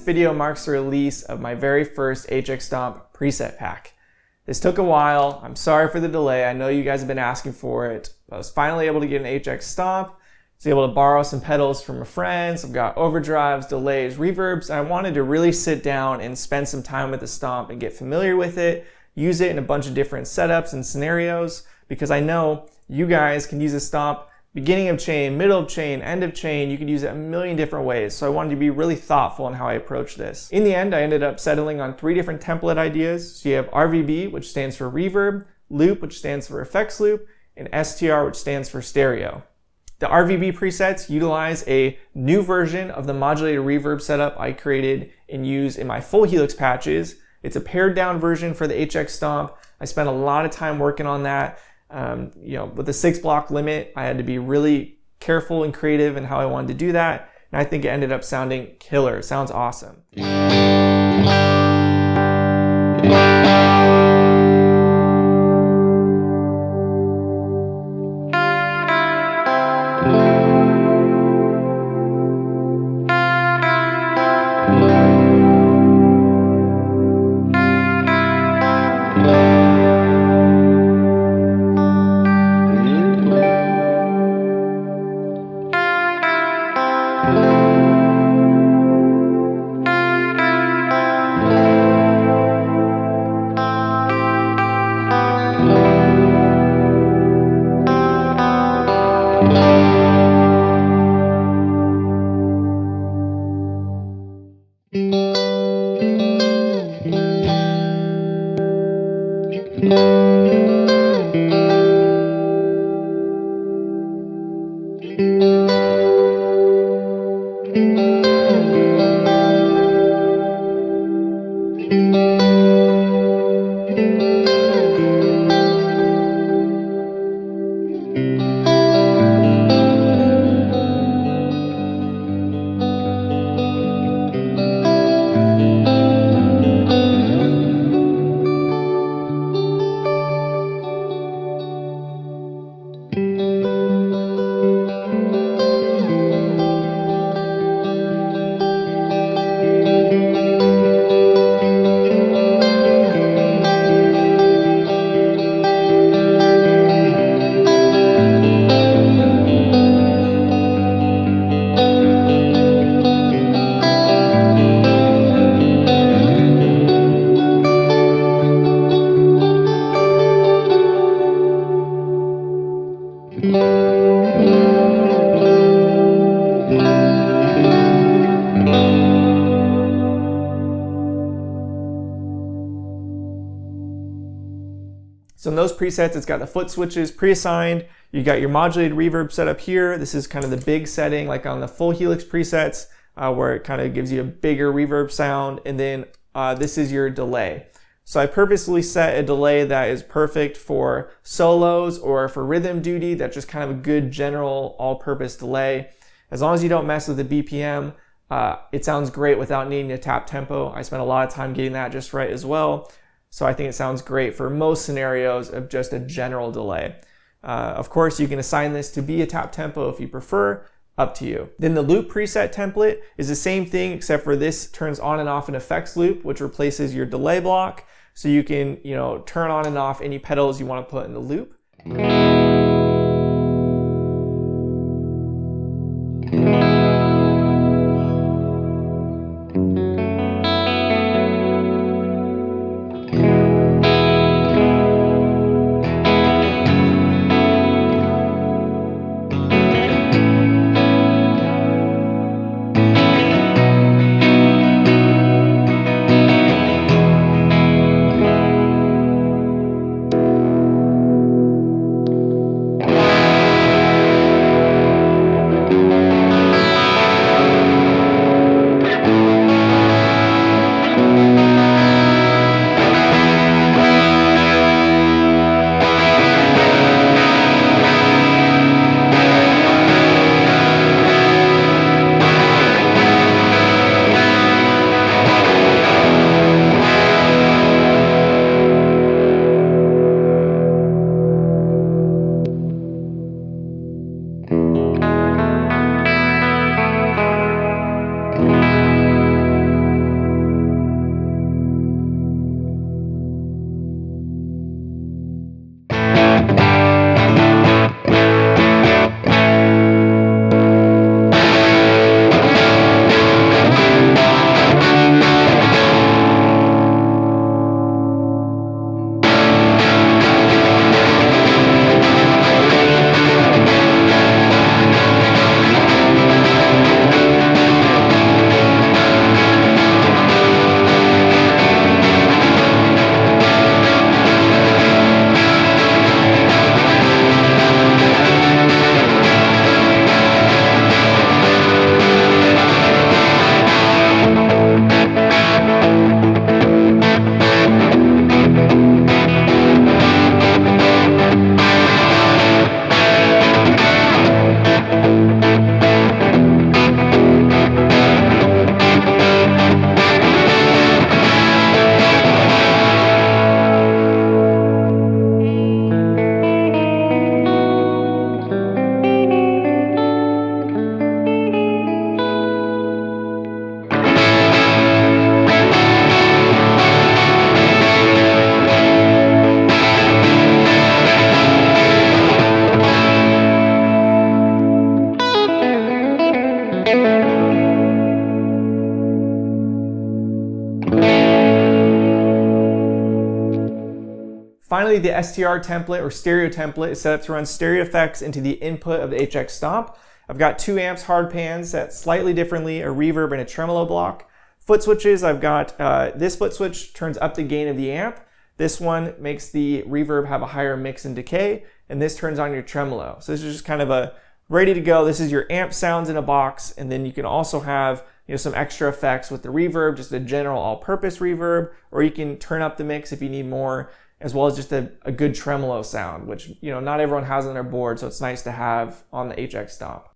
video marks the release of my very first HX Stomp preset pack. This took a while. I'm sorry for the delay. I know you guys have been asking for it. I was finally able to get an HX Stomp. I was able to borrow some pedals from a friend. So I've got overdrives, delays, reverbs. And I wanted to really sit down and spend some time with the Stomp and get familiar with it, use it in a bunch of different setups and scenarios, because I know you guys can use a Stomp beginning of chain, middle of chain, end of chain. You could use it a million different ways. So I wanted to be really thoughtful in how I approach this. In the end, I ended up settling on 3 different template ideas. So you have RVB, which stands for reverb, loop, which stands for effects loop, and STR, which stands for stereo. The RVB presets utilize a new version of the modulated reverb setup I created and use in my full Helix patches. It's a pared down version for the HX Stomp. I spent a lot of time working on that. With the 6 block limit, I had to be really careful and creative in how I wanted to do that. And I think it ended up sounding killer. It sounds awesome. So in those presets, it's got the foot switches pre-assigned. You got your modulated reverb set up here. This is kind of the big setting, like on the full Helix presets, where it kind of gives you a bigger reverb sound. And then this is your delay. So I purposely set a delay that is perfect for solos or for rhythm duty. That's just kind of a good general all-purpose delay. As long as you don't mess with the BPM, it sounds great without needing to tap tempo. I spent a lot of time getting that just right as well. So I think it sounds great for most scenarios of just a general delay. Of course, you can assign this to be a tap tempo if you prefer, up to you. Then the loop preset template is the same thing, except for this turns on and off an effects loop, which replaces your delay block. So you can, turn on and off any pedals you want to put in the loop. Finally, the STR template or stereo template is set up to run stereo effects into the input of the HX Stomp. I've got 2 amps hard pans set slightly differently, a reverb and a tremolo block. Foot switches, I've got this foot switch turns up the gain of the amp. This one makes the reverb have a higher mix and decay, and this turns on your tremolo. So this is just kind of a ready to go. This is your amp sounds in a box, and then you can also have some extra effects with the reverb, just a general all-purpose reverb, or you can turn up the mix if you need more, as well as just a good tremolo sound, which not everyone has on their board, so it's nice to have on the HX Stomp.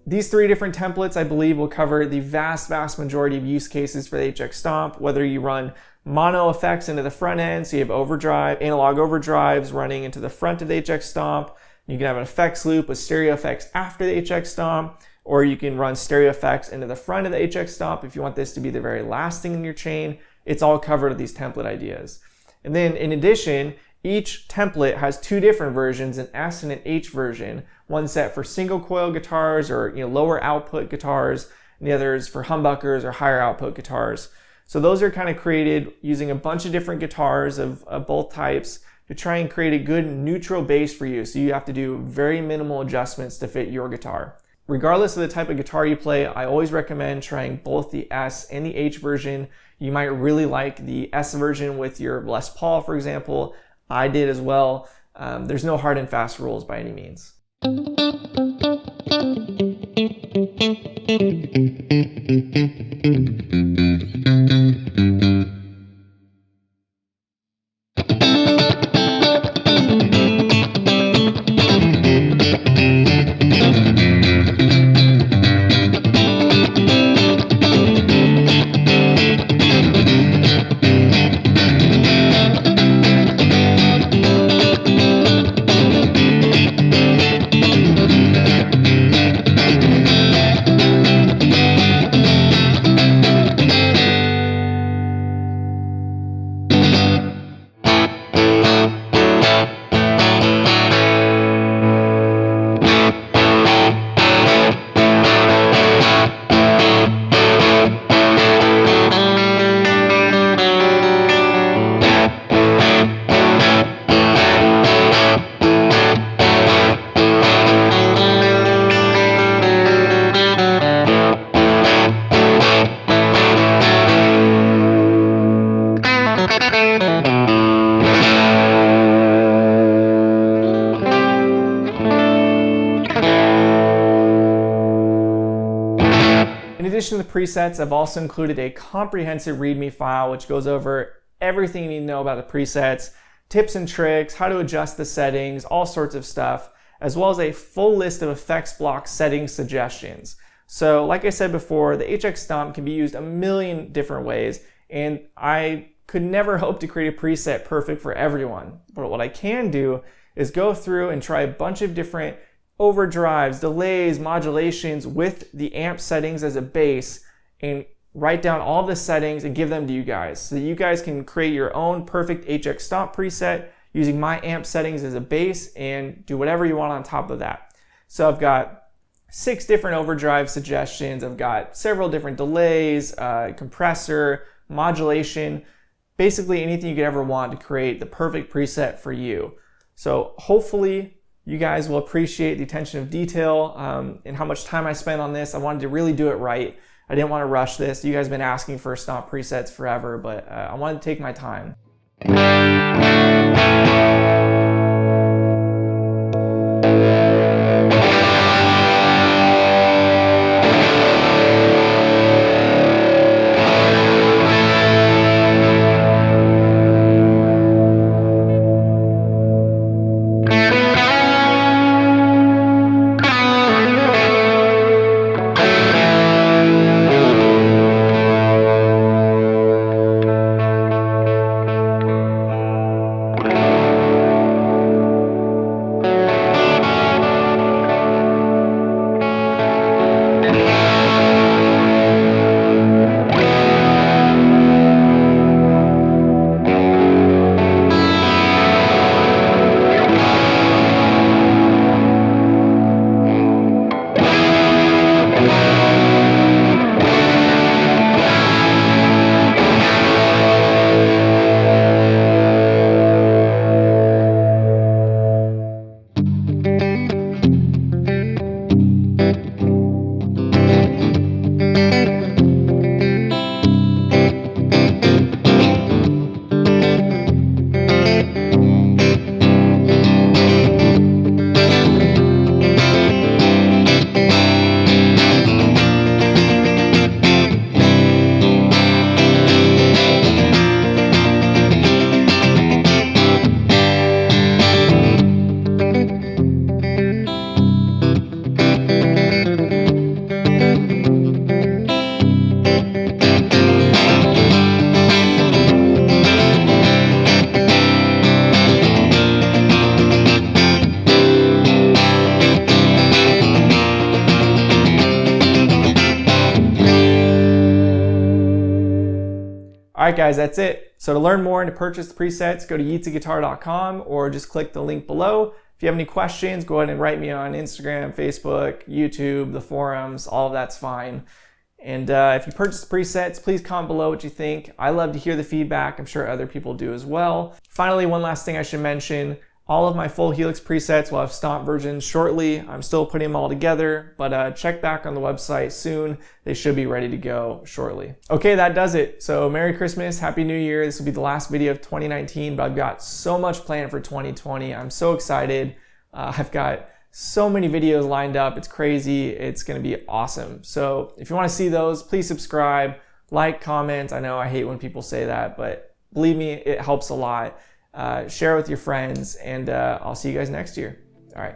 These 3 different templates, I believe, will cover the vast majority of use cases for the HX Stomp, whether you run mono effects into the front end, so you have analog overdrives running into the front of the HX Stomp. You can have an effects loop with stereo effects after the HX Stomp, or you can run stereo effects into the front of the HX Stomp if you want this to be the very last thing in your chain. It's all covered with these template ideas. And then in addition, each template has 2 different versions, an S and an H version. One set for single coil guitars or lower output guitars, and the other is for humbuckers or higher output guitars. So those are kind of created using a bunch of different guitars of both types to try and create a good neutral bass for you. So you have to do very minimal adjustments to fit your guitar. Regardless of the type of guitar you play, I always recommend trying both the S and the H version. You might really like the S version with your Les Paul, for example. I did as well. There's no hard and fast rules by any means. In addition to the presets, I've also included a comprehensive README file which goes over everything you need to know about the presets, tips and tricks, how to adjust the settings, all sorts of stuff, as well as a full list of effects block setting suggestions. So like I said before, the HX Stomp can be used a million different ways, and I could never hope to create a preset perfect for everyone. But what I can do is go through and try a bunch of different overdrives, delays, modulations with the amp settings as a base, and write down all the settings and give them to you guys so that you guys can create your own perfect HX Stomp preset using my amp settings as a base and do whatever you want on top of that. So I've got 6 different overdrive suggestions. I've got several different delays, compressor, modulation, basically anything you could ever want to create the perfect preset for you. So hopefully you guys will appreciate the attention of detail and how much time I spent on this. I wanted to really do it right. I didn't want to rush this. You guys have been asking for Stomp presets forever, but I wanted to take my time. All right, guys, that's it. So to learn more and to purchase the presets, go to yeatzeeguitar.com or just click the link below. If you have any questions, go ahead and write me on Instagram, Facebook, YouTube, the forums, all of that's fine. And if you purchase the presets, please comment below what you think. I love to hear the feedback. I'm sure other people do as well. Finally, one last thing I should mention. All of my full Helix presets will have Stomp versions shortly. I'm still putting them all together, but check back on the website soon. They should be ready to go shortly. Okay, that does it. So Merry Christmas, Happy New Year. This will be the last video of 2019, but I've got so much planned for 2020. I'm so excited. I've got so many videos lined up. It's crazy. It's gonna be awesome. So if you wanna see those, please subscribe, like, comment. I know I hate when people say that, but believe me, it helps a lot. Share with your friends, and I'll see you guys next year. All right.